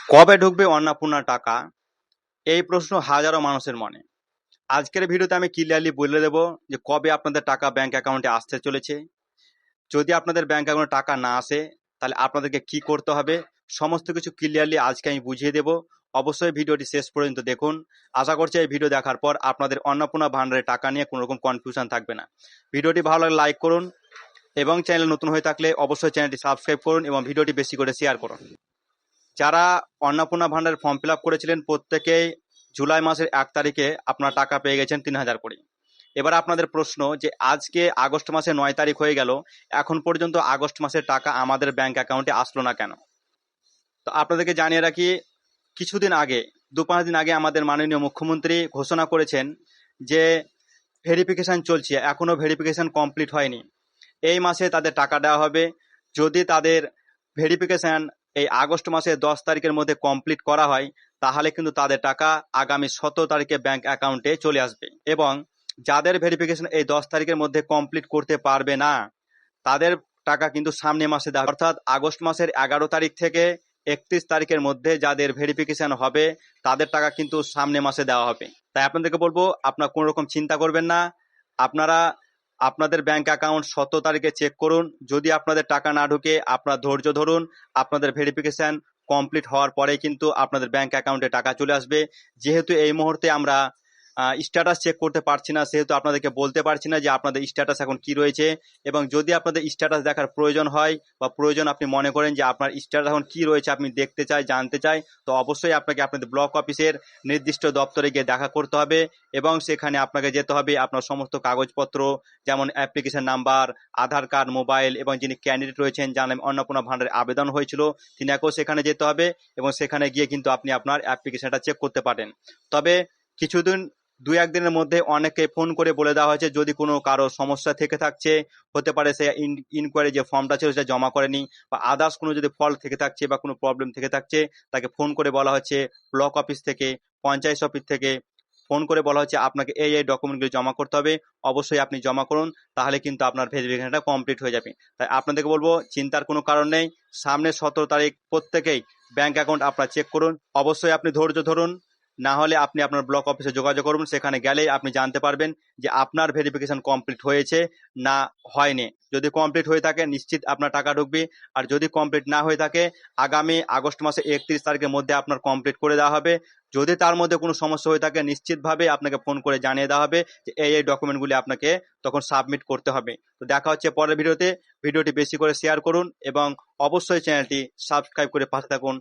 কবে ঢুকবে অন্নপূর্ণা টাকা? এই প্রশ্ন হাজারো মানুষের মনে। আজকের ভিডিওতে আমি ক্লিয়ারলি বলে দেব যে কবে আপনাদের টাকা ব্যাংক অ্যাকাউন্টে আসতে চলেছে। যদি আপনাদের ব্যাংক অ্যাকাউন্টে টাকা না আসে তাহলে আপনাদেরকে কি করতে হবে, সমস্ত কিছু ক্লিয়ারলি আজকে আমি বুঝিয়ে দেব। অবশ্যই ভিডিওটি শেষ পর্যন্ত দেখুন। আশা করছি এই ভিডিও দেখার পর আপনাদের অন্নপূর্ণা ভান্ডারের টাকা নিয়ে কোনো রকম কনফিউশন থাকবে না। ভিডিওটি ভালো লাগলে লাইক করুন এবং চ্যানেল নতুন হয়ে থাকলে অবশ্যই চ্যানেলটি সাবস্ক্রাইব করুন এবং ভিডিওটি বেশি করে শেয়ার করুন। যারা অন্নপূর্ণা ভান্ডার ফর্ম ফিল আপ করেছিলেন প্রত্যেকেই জুলাই মাসের 1 তারিখে আপনার টাকা পেয়ে গেছেন 3,000 করে। এবার আপনাদের প্রশ্ন যে আজকে আগস্ট মাসে 9 তারিখ হয়ে গেল, এখন পর্যন্ত আগস্ট মাসের টাকা আমাদের ব্যাংক অ্যাকাউন্টে আসলো না কেন? তো আপনাদেরকে জানিয়ে রাখি, কিছুদিন আগে 2-5 দিন আগে আমাদের মাননীয় মুখ্যমন্ত্রী ঘোষণা করেছেন যে ভেরিফিকেশন চলছে, এখনো ভেরিফিকেশন কমপ্লিট হয়নি। এই মাসে তাদের টাকা দেওয়া হবে। যদি তাদের ভেরিফিকেশন এই আগস্ট মাসের 10 তারিখের মধ্যে কমপ্লিট করা হয় তাহলে কিন্তু তাদের টাকা আগামী 17 তারিখে ব্যাংক অ্যাকাউন্টে চলে আসবে। এবং যাদের ভেরিফিকেশন এই 10 তারিখের মধ্যে কমপ্লিট করতে পারবে না তাদের টাকা কিন্তু সামনে মাসে দেওয়া হবে। অর্থাৎ আগস্ট মাসের 11 তারিখ থেকে 31 তারিখের মধ্যে যাদের ভেরিফিকেশন হবে তাদের টাকা কিন্তু সামনে মাসে দেওয়া হবে। তাই আপনাদেরকে বলবো, আপনারা কোনো রকম চিন্তা করবেন না। আপনারা আপনাদের ব্যাংক অ্যাকাউন্ট 17 তারিখে চেক করুন। যদি আপনাদের টাকা না ঢুকে আপনারা ধৈর্য ধরুন। আপনাদের ভেরিফিকেশন কমপ্লিট হওয়ার পরেই কিন্তু আপনাদের ব্যাংক অ্যাকাউন্টে টাকা চলে আসবে। যেহেতু এই মুহূর্তে আমরা স্ট্যাটাস চেক করতে পারছি না, সেহেতু আপনাদেরকে বলতে পারছি না যে আপনাদের স্ট্যাটাস এখন কি রয়েছে। এবং যদি আপনাদের স্ট্যাটাস দেখার প্রয়োজন হয় বা প্রয়োজন আপনি মনে করেন যে আপনার স্ট্যাটাস এখন কি রয়েছে আপনি দেখতে চাই, জানতে চাই, তো অবশ্যই আপনাকে আপনাদের ব্লক অফিসের নির্দিষ্ট দপ্তরে গিয়ে দেখা করতে হবে। এবং সেখানে আপনাকে যেতে হবে আপনার সমস্ত কাগজপত্র, যেমন অ্যাপ্লিকেশন নাম্বার, আধার কার্ড, মোবাইল, এবং যিনি ক্যান্ডিডেট রয়েছেন যার নামে অন্নপূর্ণা ভান্ডারে আবেদন হয়েছিল তিনাকেও সেখানে যেতে হবে। এবং সেখানে গিয়ে কিন্তু আপনি আপনার অ্যাপ্লিকেশনটা চেক করতে পারেন। তবে কিছুদিন 2-1 দিনের মধ্যে অনেকে ফোন করে বলে দেওয়া হয়েছে যদি কোনো কারো সমস্যা থেকে থাকছে, হতে পারে সে ইনকোয়ারি যে ফর্মটা ছিল সেটা জমা করেনি, বা আদার্স কোনো যদি ফল্ট থেকে থাকছে বা কোনো প্রবলেম থেকে থাকছে, তাকে ফোন করে বলা হচ্ছে ব্লক অফিস থেকে, পঞ্চায়েত অফিস থেকে ফোন করে বলা হচ্ছে আপনাকে এই ডকুমেন্টগুলো জমা করতে হবে। অবশ্যই আপনি জমা করুন, তাহলে কিন্তু আপনার ভেরিফিকেশনটা কমপ্লিট হয়ে যাবে। তাই আপনাদেরকে বলবো চিন্তার কোনো কারণ নেই। সামনে 17 তারিখ প্রত্যেকেই ব্যাংক অ্যাকাউন্ট আপনার চেক করুন। অবশ্যই আপনি ধৈর্য ধরুন, না হলে আপনি আপনার ব্লক অফিসে যোগাযোগ করুন। সেখানে গেলেই আপনি জানতে পারবেন যে আপনার ভেরিফিকেশন কমপ্লিট হয়েছে না হয়নি। যদি কমপ্লিট হয়ে থাকে নিশ্চিত আপনার টাকা ঢুকবে। আর যদি কমপ্লিট না হয়ে থাকে আগামী আগস্ট মাসে 31 তারিখের মধ্যে আপনার কমপ্লিট করে দেওয়া হবে। যদি তার মধ্যে কোনো সমস্যা হয়ে থাকে নিশ্চিতভাবে আপনাকে ফোন করে জানিয়ে দেওয়া হবে যে এই ডকুমেন্টগুলি আপনাকে তখন সাবমিট করতে হবে। তো দেখা হচ্ছে পরের ভিডিওতে। ভিডিওটি বেশি করে শেয়ার করুন এবং অবশ্যই চ্যানেলটি সাবস্ক্রাইব করে পাশে থাকুন।